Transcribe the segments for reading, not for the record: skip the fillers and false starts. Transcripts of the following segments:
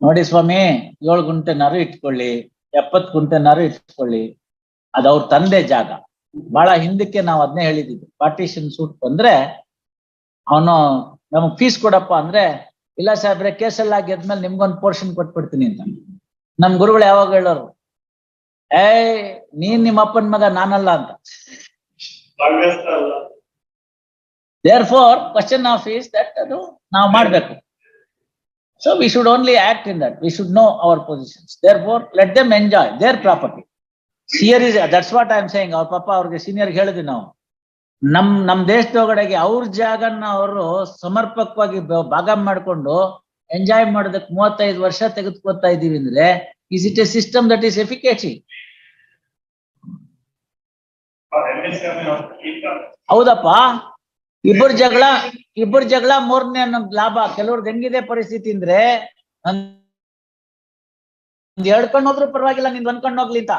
ನೋಡಿ ಸ್ವಾಮಿ, 7 ಗುಂಟೆನಾರು ಇಟ್ಕೊಳ್ಳಿ, 70 ಗುಂಟೆನಾರು ಇಟ್ಕೊಳ್ಳಿ, ಅದು ಅವ್ರ ತಂದೆ ಜಾಗ. ಬಹಳ ಹಿಂದಕ್ಕೆ ನಾವು ಅದನ್ನೇ ಹೇಳಿದ್ವಿ, ಪಾರ್ಟಿಷನ್ ಸೂಟ್ ಬಂದ್ರೆ ಅವನು ನಮಗ್ ಫೀಸ್ ಕೊಡಪ್ಪ ಅಂದ್ರೆ, ಇಲ್ಲ ಸಾಹೇಬ್ರೆ ಕೇಸೆಲ್ಲ ಗೆದ್ಮೇಲೆ ನಿಮ್ಗೊಂದು ಪೋರ್ಷನ್ ಕೊಟ್ಬಿಡ್ತೀನಿ ಅಂತ. ನಮ್ ಗುರುಗಳು ಯಾವಾಗ ಹೇಳೋರು, ನೀನ್ ನಿಮ್ಮ ಅಪ್ಪನ ಮಗ, ನಾನಲ್ಲ ಅಂತ. Therefore, question of is that ಅದು ನಾವು ಮಾಡ್ಬೇಕು. So we should only act in that. We should know our positions. Therefore, let them enjoy their property. Here is, that's what I am saying. Our papa ಅವ್ರಿಗೆ senior ಹೇಳಿದ್ವಿ ನಾವು, ನಮ್ ದೇಶದೊಳಗಡೆಗೆ ಅವ್ರ ಜಾಗನ್ನ ಅವರು ಸಮರ್ಪಕವಾಗಿ ಭಾಗ ಮಾಡ್ಕೊಂಡು ಎಂಜಾಯ್ ಮಾಡೋದಕ್ಕೆ 35 ವರ್ಷ ತೆಗೆದುಕೊತಾ ಇದೀವಿ ಅಂದ್ರೆ, is it A system that is efficacy? ಹೌದಪ್ಪ. ಇಬ್ಬರು ಜಗಳ ಮೂರನೇ ಲಾಭ. ಕೆಲವ್ರದ್ದು ಹೆಂಗಿದೆ ಪರಿಸ್ಥಿತಿ ಅಂದ್ರೆ, ಹೇಳ್ಕೊಂಡು ಹೋದ್ರು ಪರವಾಗಿಲ್ಲ, ನಿಂದ್ ಅನ್ಕೊಂಡು ಹೋಗ್ಲಿ ಅಂತ,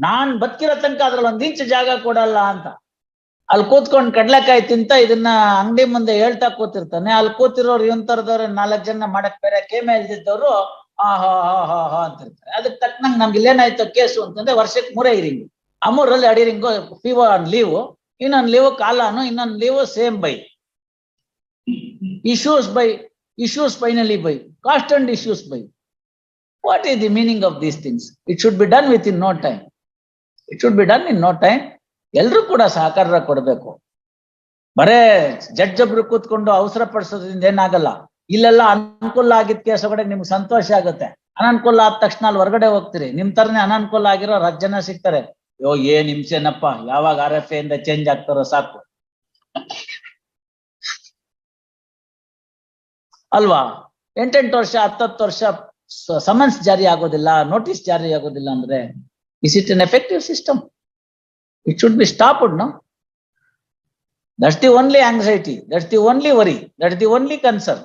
ನಾನ್ ಬದುಕಿರೋ ತನಕ ಅದ್ರಲ್ಲಿ 1 ಇಂಚ್ ಜಾಗ ಕೊಡಲ್ಲ ಅಂತ. ಅಲ್ಲಿ ಕೂತ್ಕೊಂಡು ಕಡ್ಲೆಕಾಯಿ ತಿಂತ ಇದನ್ನ ಅಂಗಡಿ ಮುಂದೆ ಹೇಳ್ತಾ ಕೂತಿರ್ತಾನೆ. ಅಲ್ಲಿ ಕೂತಿರೋರು ಇವನ್ ತರದವ್ರು 4 ಜನ ಮಾಡಕ್ ಬೇರೆ ಕೇಮ ಇಲ್ದಿದ್ದವ್ರು ಹಾ ಅಂತಿರ್ತಾರೆ. ಅದಕ್ಕೆ ತಕ್ಕನಂಗ್ ನಮ್ಗೆ ಇಲ್ಲೇನಾಯ್ತು ಕೇಸು ಅಂತಂದ್ರೆ, ವರ್ಷಕ್ಕೆ 3 ಹಿರಿಂಗ್, ಆ 3ರಲ್ಲಿ 2 ಹಿರಿಂಗು ಫೀವರ್ ಆನ್ ಲೀವ್, ಇನ್ನೊಂದು ಲೀವ್ ಕಾಲಾನು, ಇನ್ನೊಂದು leave same by. issues finally by cost and issues by. What is the meaning of these things? It should be done within no time. It should be done in no time. ಎಲ್ರೂ ಕೂಡ ಸಹಕಾರ ಕೊಡ್ಬೇಕು. ಬರೇ judge ಒಬ್ರು ಕೂತ್ಕೊಂಡು ಅವಸರ ಪಡಿಸೋದ್ರಿಂದ ಏನಾಗಲ್ಲ. ಇಲ್ಲೆಲ್ಲ ಅನುಕೂಲ ಆಗಿದ್ ಕೇಸ್ ಒಳಗಡೆ ನಿಮ್ಗೆ ಸಂತೋಷ ಆಗುತ್ತೆ. ಅನನುಕೂಲ ಆದ ತಕ್ಷಣ ಅಲ್ಲಿ ಹೊರಗಡೆ ಹೋಗ್ತೀರಿ. ನಿಮ್ ತರನೇ ಅನನುಕೂಲ ಆಗಿರೋ 10 ಜನ ಸಿಗ್ತಾರೆ. ಏನ್ ಹಿಂಸೆನಪ್ಪ, ಯಾವಾಗ RFA ಇಂದ ಚೇಂಜ್ ಆಗ್ತಾರೋ ಸಾಕು ಅಲ್ವಾ? 8 ವರ್ಷ 10 ವರ್ಷ ಸಮನ್ಸ್ ಜಾರಿ ಆಗೋದಿಲ್ಲ, ನೋಟಿಸ್ ಜಾರಿ ಆಗೋದಿಲ್ಲ ಅಂದ್ರೆ, is it an effective system? It should be stopped, no? That's the only anxiety, that's the only worry, that's the only concern.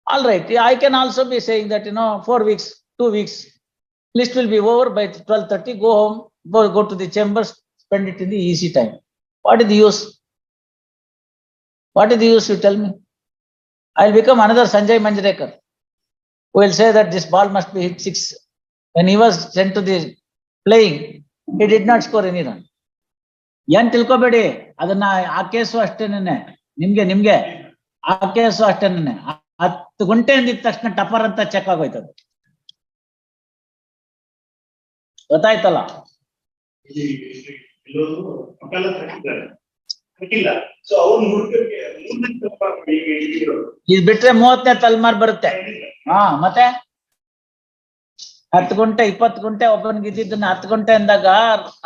All right, I can also be saying that, 4 weeks, 2 weeks, list will be over by 12:30, go home, go to the chambers, spend it in the easy time. What is the use? What is the use, you tell me? I'll become another Sanjay Manjrekar, who will say that this ball must be hit 6. When he was sent to the playing, he did not score any run. ಏನ್ ತಿಳ್ಕೊಬೇಡಿ, ಅದನ್ನ ಆ case ಅಷ್ಟೇನೆ, ನಿಮ್ಗೆ ಆ case ಅಷ್ಟೇನೆ. 10 ಗುಂಟೆ ಅಂದಿದ ತಕ್ಷಣ ಟಪರ್ ಅಂತ ಚೆಕ್ ಆಗೋಯ್ತದ. ಗೊತ್ತಾಯ್ತಲ್ಲ? ಇದು ಬಿಟ್ರೆ 30ನೇ ತಲೆಮಾರು ಬರುತ್ತೆ. ಮತ್ತೆ 10 ಗುಂಟೆ 20 ಗುಂಟೆ ಒಬ್ಬನಿಗೆ ಇದ್ದಿದ್ದನ್ನ 10 ಗುಂಟೆ ಅಂದಾಗ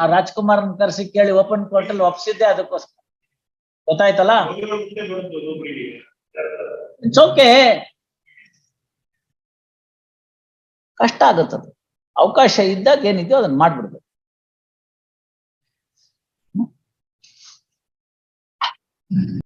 ಆ ರಾಜ್ಕುಮಾರ್ನ ಕರೆಸಿ ಕೇಳಿ ಓಪನ್ ಕೋರ್ಟ್ ಅಲ್ಲಿ ಒಪ್ಸಿದ್ದೆ ಅದಕ್ಕೋಸ್ಕರ. ಗೊತ್ತಾಯ್ತಲ್ಲ? It's okay. ಕಷ್ಟ ಆಗುತ್ತದು. ಅವಕಾಶ ಇದ್ದಾಗ ಏನಿದೆಯೋ ಅದನ್ನ ಮಾಡ್ಬಿಡ್ಬೇಕು.